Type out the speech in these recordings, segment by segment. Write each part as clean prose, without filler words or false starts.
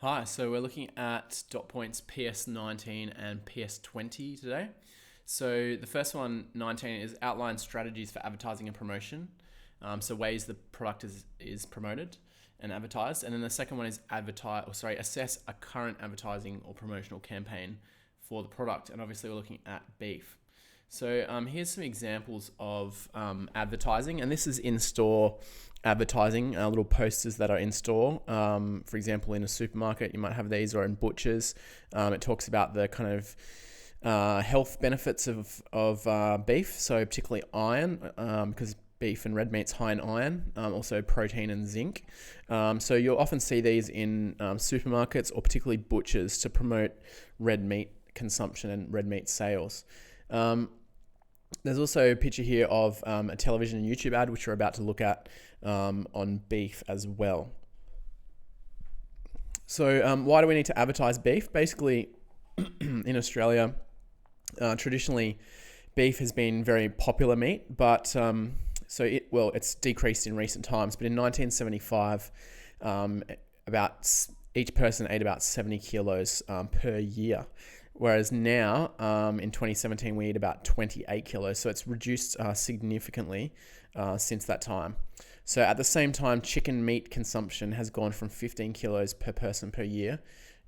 Hi, so we're looking at Dot Point's PS19 and PS20 today. So the first one, 19, is outline strategies for advertising and promotion. So ways the product is promoted and advertised. And then the second one is assess a current advertising or promotional campaign for the product. And obviously we're looking at beef. So here's some examples of advertising, and this is in-store advertising, little posters that are in store. For example, in a supermarket, you might have these, or in butchers. It talks about the kind of health benefits of beef, so particularly iron, because beef and red meat's high in iron, also protein and zinc. So you'll often see these in supermarkets or particularly butchers to promote red meat consumption and red meat sales. There's also a picture here of a television and YouTube ad, which we're about to look at on beef as well. So why do we need to advertise beef? Basically, in Australia, traditionally, beef has been very popular meat, but it's decreased in recent times. But in 1975, each person ate about 70 kilos per year. Whereas now, in 2017, we eat about 28 kilos. So it's reduced significantly since that time. So at the same time, chicken meat consumption has gone from 15 kilos per person per year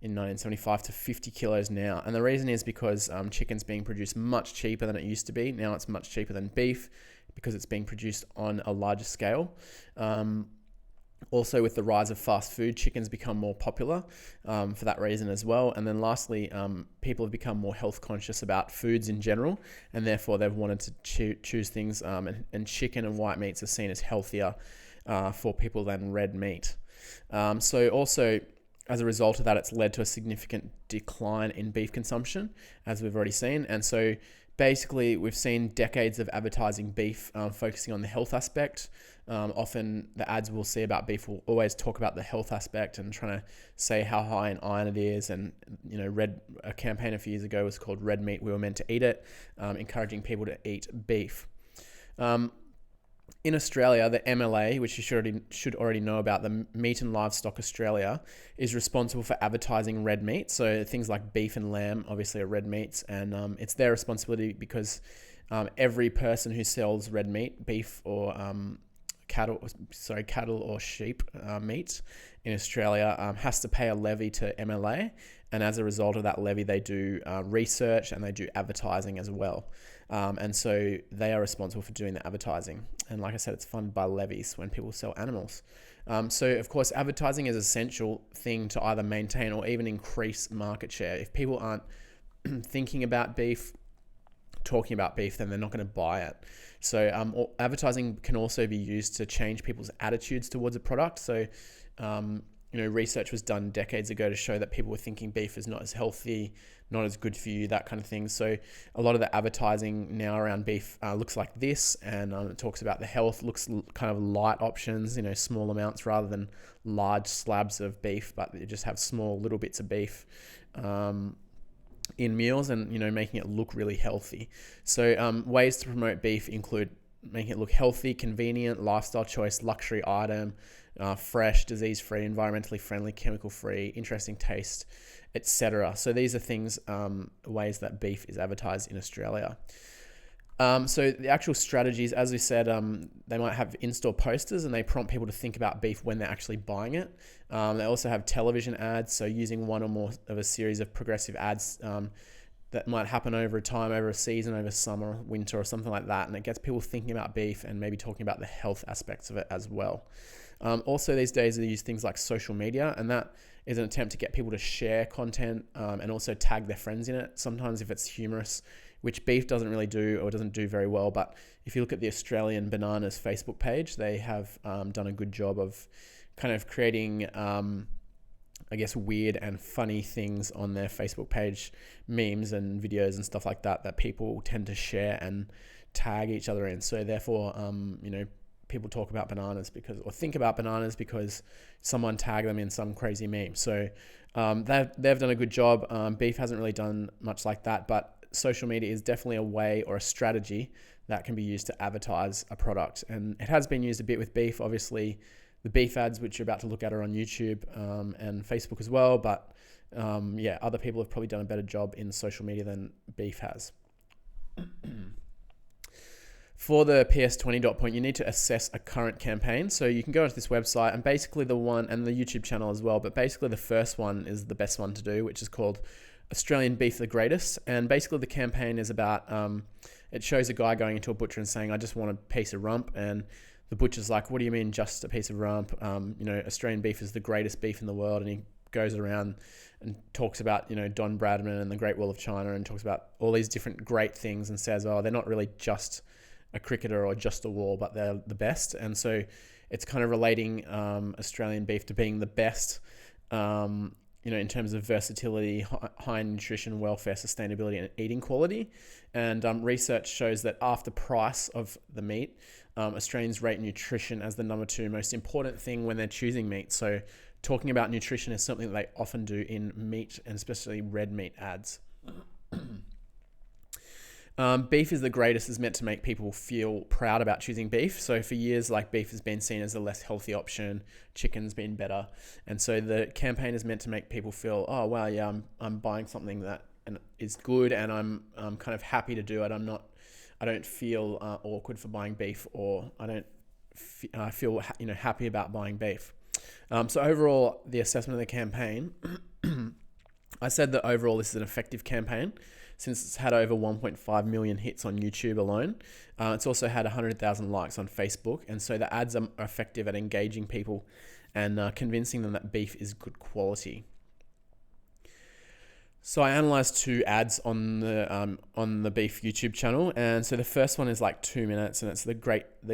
in 1975 to 50 kilos now. And the reason is because chicken's being produced much cheaper than it used to be. Now it's much cheaper than beef because it's being produced on a larger scale. Also, with the rise of fast food, chicken's become more popular for that reason as well. And then lastly, people have become more health conscious about foods in general, and therefore they've wanted to choose things, and chicken and white meats are seen as healthier for people than red meat. So also, as a result of that, it's led to a significant decline in beef consumption, as we've already seen. And so basically, we've seen decades of advertising beef focusing on the health aspect. Often the ads we'll see about beef will always talk about the health aspect and trying to say how high in iron it is. And, a campaign a few years ago was called Red Meat, We Were Meant to Eat It, encouraging people to eat beef. In Australia, the MLA, which you should already know about, the Meat and Livestock Australia, is responsible for advertising red meat. So things like beef and lamb, obviously, are red meats, and it's their responsibility because every person who sells red meat, beef or cattle or sheep meat in Australia has to pay a levy to MLA, and as a result of that levy, they do research and they do advertising as well. And so they are responsible for doing the advertising. And like I said, it's funded by levies when people sell animals. So of course, advertising is an essential thing to either maintain or even increase market share. If people aren't thinking about beef, talking about beef, then they're not going to buy it. So advertising can also be used to change people's attitudes towards a product. So research was done decades ago to show that people were thinking beef is not as healthy, not as good for you, that kind of thing. So a lot of the advertising now around beef looks like this, and it talks about the health, looks kind of light options, small amounts rather than large slabs of beef, but you just have small little bits of beef in meals, and making it look really healthy. So ways to promote beef include making it look healthy, convenient, lifestyle choice, luxury item, fresh, disease-free, environmentally friendly, chemical-free, interesting taste, etc. So these are things, ways that beef is advertised in Australia. So the actual strategies, as we said, they might have in-store posters and they prompt people to think about beef when they're actually buying it. They also have television ads, so using one or more of a series of progressive ads that might happen over time, over a season, over summer, winter, or something like that. And it gets people thinking about beef and maybe talking about the health aspects of it as well. Also, these days they use things like social media, and that is an attempt to get people to share content and also tag their friends in it. Sometimes if it's humorous, which beef doesn't really do or doesn't do very well. But if you look at the Australian Bananas Facebook page, they have done a good job of kind of creating, weird and funny things on their Facebook page, memes and videos and stuff like that people tend to share and tag each other in. So therefore, people talk about bananas or think about bananas because someone tagged them in some crazy meme. So they've done a good job. Beef hasn't really done much like that, but social media is definitely a way or a strategy that can be used to advertise a product. And it has been used a bit with beef. Obviously, The beef ads, which you're about to look at, are on YouTube and Facebook as well. But yeah, other people have probably done a better job in social media than beef has. For the PS20 dot point, you need to assess a current campaign. So you can go onto this website, and basically the one, and the YouTube channel as well, but basically the first one is the best one to do, which is called Australian Beef the Greatest. And basically the campaign is about, it shows a guy going into a butcher and saying, I just want a piece of rump. And the butcher's like, what do you mean just a piece of rump? Australian beef is the greatest beef in the world. And he goes around and talks about, Don Bradman and the Great Wall of China, and talks about all these different great things, and says, they're not really just a cricketer or just a war, but they're the best. And so it's kind of relating Australian beef to being the best, in terms of versatility, high nutrition, welfare, sustainability, and eating quality. And research shows that after price of the meat, Australians rate nutrition as the number 2 most important thing when they're choosing meat. So talking about nutrition is something that they often do in meat, and especially red meat ads. Beef is the greatest is meant to make people feel proud about choosing beef. So for years, beef has been seen as a less healthy option. Chicken's been better. And so the campaign is meant to make people feel, oh, wow, yeah, I'm buying something that is good, and I'm kind of happy to do it. I don't feel awkward for buying beef, or I feel happy about buying beef. So overall, the assessment of the campaign, I said that overall this is an effective campaign, since it's had over 1.5 million hits on YouTube alone. It's also had 100,000 likes on Facebook. And so the ads are effective at engaging people and convincing them that beef is good quality. So I analyzed 2 ads on the beef YouTube channel. And so the first one is 2 minutes, and it's the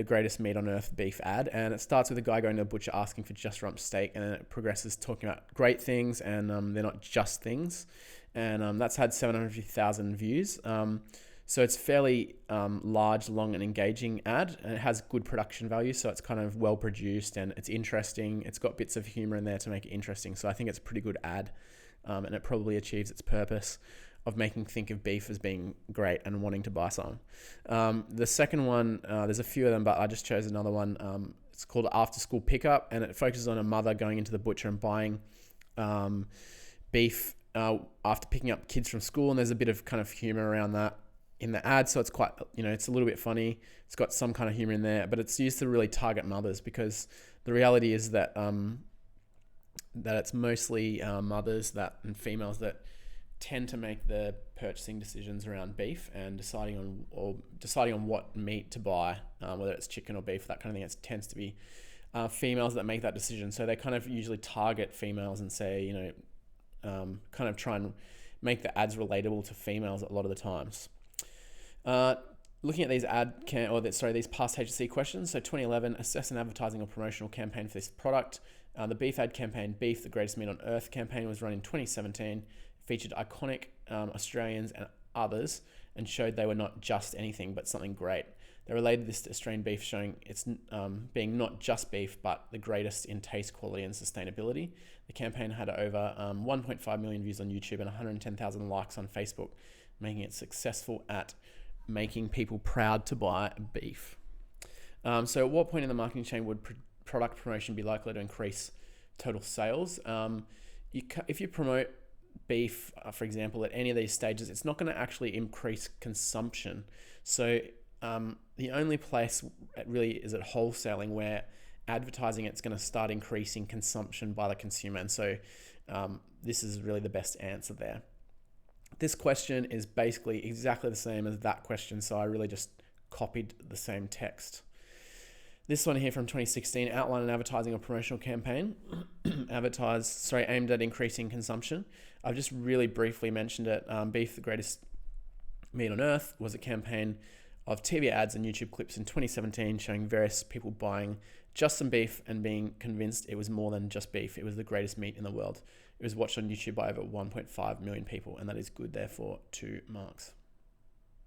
greatest meat on earth beef ad. And it starts with a guy going to a butcher asking for just rump steak, and then it progresses talking about great things, and they're not just things. And that's had 750,000 views. So it's fairly large, long, and engaging ad, and it has good production value. So it's kind of well produced, and it's interesting. It's got bits of humor in there to make it interesting. So I think it's a pretty good ad, and it probably achieves its purpose of making think of beef as being great and wanting to buy some. The second one, there's a few of them, but I just chose another one. It's called After School Pickup, and it focuses on a mother going into the butcher and buying beef after picking up kids from school, and there's a bit of kind of humor around that in the ad. So it's quite, it's a little bit funny. It's got some kind of humor in there, but it's used to really target mothers, because the reality is that that it's mostly mothers and females that tend to make the purchasing decisions around beef and deciding on what meat to buy, whether it's chicken or beef, that kind of thing. It tends to be females that make that decision. So they kind of usually target females and say, kind of try and make the ads relatable to females a lot of the times. Looking at these these past HSC questions. So 2011, assess an advertising or promotional campaign for this product. The beef ad campaign, Beef, the Greatest Meat on Earth campaign, was run in 2017. Featured iconic Australians and others, and showed they were not just anything but something great. They related this to Australian beef, showing it's being not just beef, but the greatest in taste, quality, and sustainability. The campaign had over 1.5 million views on YouTube and 110,000 likes on Facebook, making it successful at making people proud to buy beef. So at what point in the marketing chain would product promotion be likely to increase total sales? If you promote beef, for example, at any of these stages, it's not going to actually increase consumption. So the only place it really is at wholesaling, where advertising it's going to start increasing consumption by the consumer. And so this is really the best answer there. This question is basically exactly the same as that question, so I really just copied the same text. This one here from 2016, outline an advertising or promotional campaign aimed at increasing consumption. I've just really briefly mentioned it. Beef, the Greatest Meat on Earth, was a campaign of TV ads and YouTube clips in 2017 showing various people buying just some beef and being convinced it was more than just beef. It was the greatest meat in the world. It was watched on YouTube by over 1.5 million people, and that is good there for 2 marks.